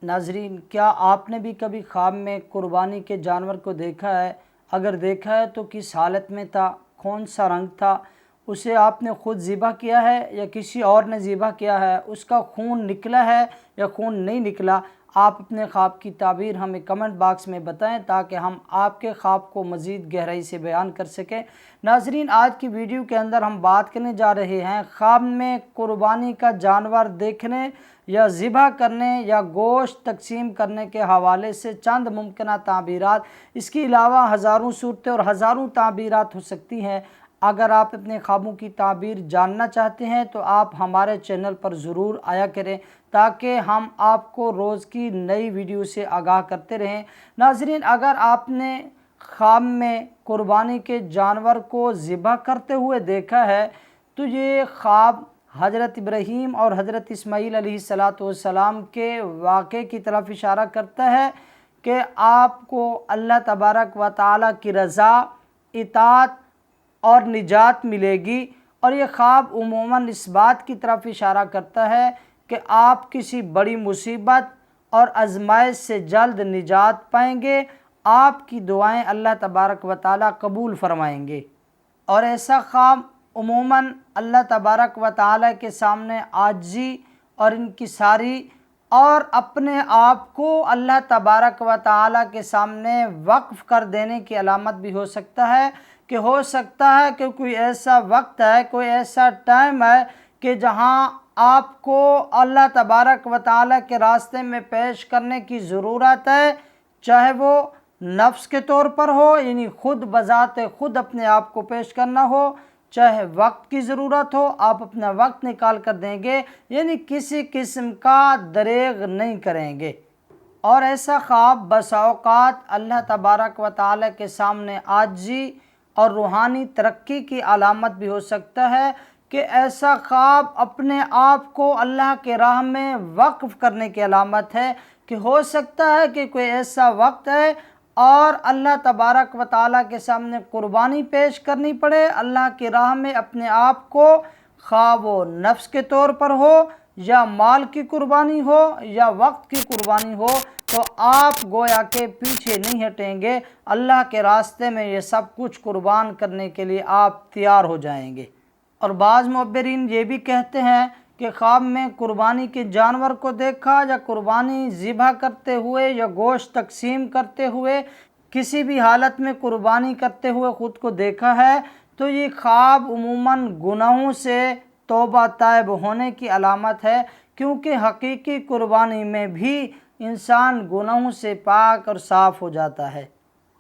नाजरीन, क्या आपने भी कभी ख्वाब में कुर्बानी के जानवर को देखा है? अगर देखा है तो किस हालत में था, कौन सा रंग था? उसे आपने ख़ुद ज़िबा किया है या किसी और ने ज़िबा किया है? उसका खून निकला है या खून नहीं निकला? आप अपने ख्वाब की ताबीर हमें कमेंट बॉक्स में बताएं ताकि हम आपके ख्वाब को मज़ीद गहराई से बयान कर सकें। नाजरीन, आज की वीडियो के अंदर हम बात करने जा रहे हैं ख्वाब में कुर्बानी का जानवर देखने या ज़िबा करने या गोश्त तकसीम करने के हवाले से चंद मुमकिन ताबीरात। इसके अलावा हज़ारों सूरतें और हज़ारों ताबीरात हो सकती हैं। अगर आप अपने ख्वाबों की ताबीर जानना चाहते हैं तो आप हमारे चैनल पर ज़रूर आया करें ताकि हम आपको रोज़ की नई वीडियो से आगाह करते रहें। नाज़रीन, अगर आपने ख्वाब में कुर्बानी के जानवर को ज़िबा करते हुए देखा है तो ये ख्वाब हज़रत इब्राहीम और हज़रत इस्माईल अलैहिस्सलाम के वाक़े की तरफ इशारा करता है कि आपको अल्लाह तबारक व तआला की रज़ा, इताअत और निजात मिलेगी। और ये ख्वाब उमूमन इस बात की तरफ इशारा करता है कि आप किसी बड़ी मुसीबत और आज़माइश से जल्द निजात पाएंगे, आपकी दुआएं अल्लाह तबारक व तआला कबूल फरमाएंगे। और ऐसा ख्वाब उमूमन अल्लाह तबारक व तआला के सामने आजिज़ी और इनकिसारी और अपने आप को अल्लाह तबारक व तआला के सामने वक्फ़ कर देने की अलामत भी हो सकता है कि हो सकता है कि कोई ऐसा वक्त है, कोई ऐसा टाइम है कि जहां आपको अल्लाह तबारक व तआला के रास्ते में पेश करने की ज़रूरत है, चाहे वो नफ्स के तौर पर हो, यानी ख़ुद बज़ाते ख़ुद अपने आप को पेश करना हो, चाहे वक्त की ज़रूरत हो, आप अपना वक्त निकाल कर देंगे, यानी किसी किस्म का दरेग नहीं करेंगे। और ऐसा ख्वाब बसा औक़ात अल्लाह तबारक व तआला के सामने आजिज़ी और रूहानी तरक्की की अलामत भी हो सकता है कि ऐसा ख्वाब अपने आप को अल्लाह के राह में वक्फ़ करने की अलामत है कि हो सकता है कि कोई ऐसा वक्त है और अल्लाह तबारक व तआला के सामने कुर्बानी पेश करनी पड़े, अल्लाह की राह में अपने आप को, खा वो नफ्स के तौर पर हो या माल की कुर्बानी हो या वक्त की कुर्बानी हो, तो आप गोया के पीछे नहीं हटेंगे। अल्लाह के रास्ते में ये सब कुछ कुर्बान करने के लिए आप तैयार हो जाएंगे। और बाज़ मुअब्बिरीन ये भी कहते हैं कि ख्वाब में कुर्बानी के जानवर को देखा या कुर्बानी ज़िबा करते हुए या गोश्त तकसीम करते हुए, किसी भी हालत में कुर्बानी करते हुए ख़ुद को देखा है, तो ये ख्वाब उमूमन गुनाहों से तौबा ताइब होने की अलामत है, क्योंकि हकीकी कुर्बानी में भी इंसान गुनाहों से पाक और साफ़ हो जाता है।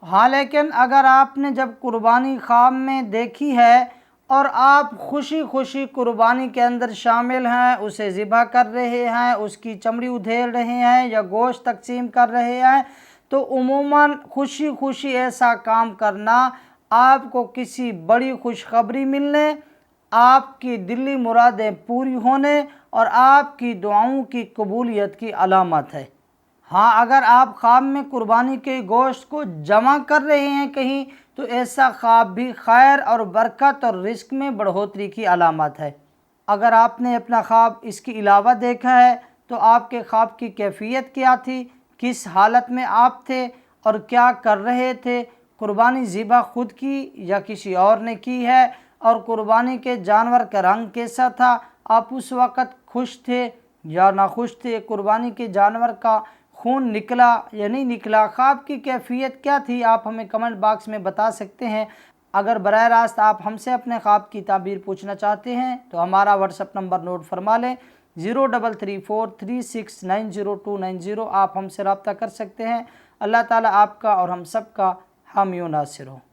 हाँ, लेकिन अगर आपने जब कुर्बानी ख्वाब में देखी है और आप खुशी खुशी कुर्बानी के अंदर शामिल हैं, उसे ज़िबा कर रहे हैं, उसकी चमड़ी उधेड़ रहे हैं या गोश्त तकसीम कर रहे हैं, तो उमूमन खुशी खुशी ऐसा काम करना आपको किसी बड़ी खुशखबरी मिलने, आपकी दिली मुरादें पूरी होने और आपकी दुआओं की कबूलियत की अलामत है। हाँ, अगर आप ख्वाब में कुर्बानी के गोश्त को जमा कर रहे हैं कहीं, तो ऐसा ख्वाब भी खैर और बरकत और रिस्क में बढ़ोतरी की अलामत है। अगर आपने अपना ख्वाब इसके अलावा देखा है तो आपके ख्वाब की कैफियत क्या थी, किस हालत में आप थे और क्या कर रहे थे, कुर्बानी ज़िबा खुद की या किसी और ने की है, और कुर्बानी के जानवर का रंग कैसा था, आप उस वक़्त खुश थे या नाखुश थे, कुर्बानी के जानवर का खून निकला या नहीं निकला, ख्वाब की कैफियत क्या थी, आप हमें कमेंट बॉक्स में बता सकते हैं। अगर बराह रास्त आप हमसे अपने ख्वाब की ताबीर पूछना चाहते हैं तो हमारा व्हाट्सअप नंबर नोट फरमा लें 033436909290। आप हमसे रब्ता कर सकते हैं। अल्लाह ताला आपका और हम सब का हामी व नासिर हो।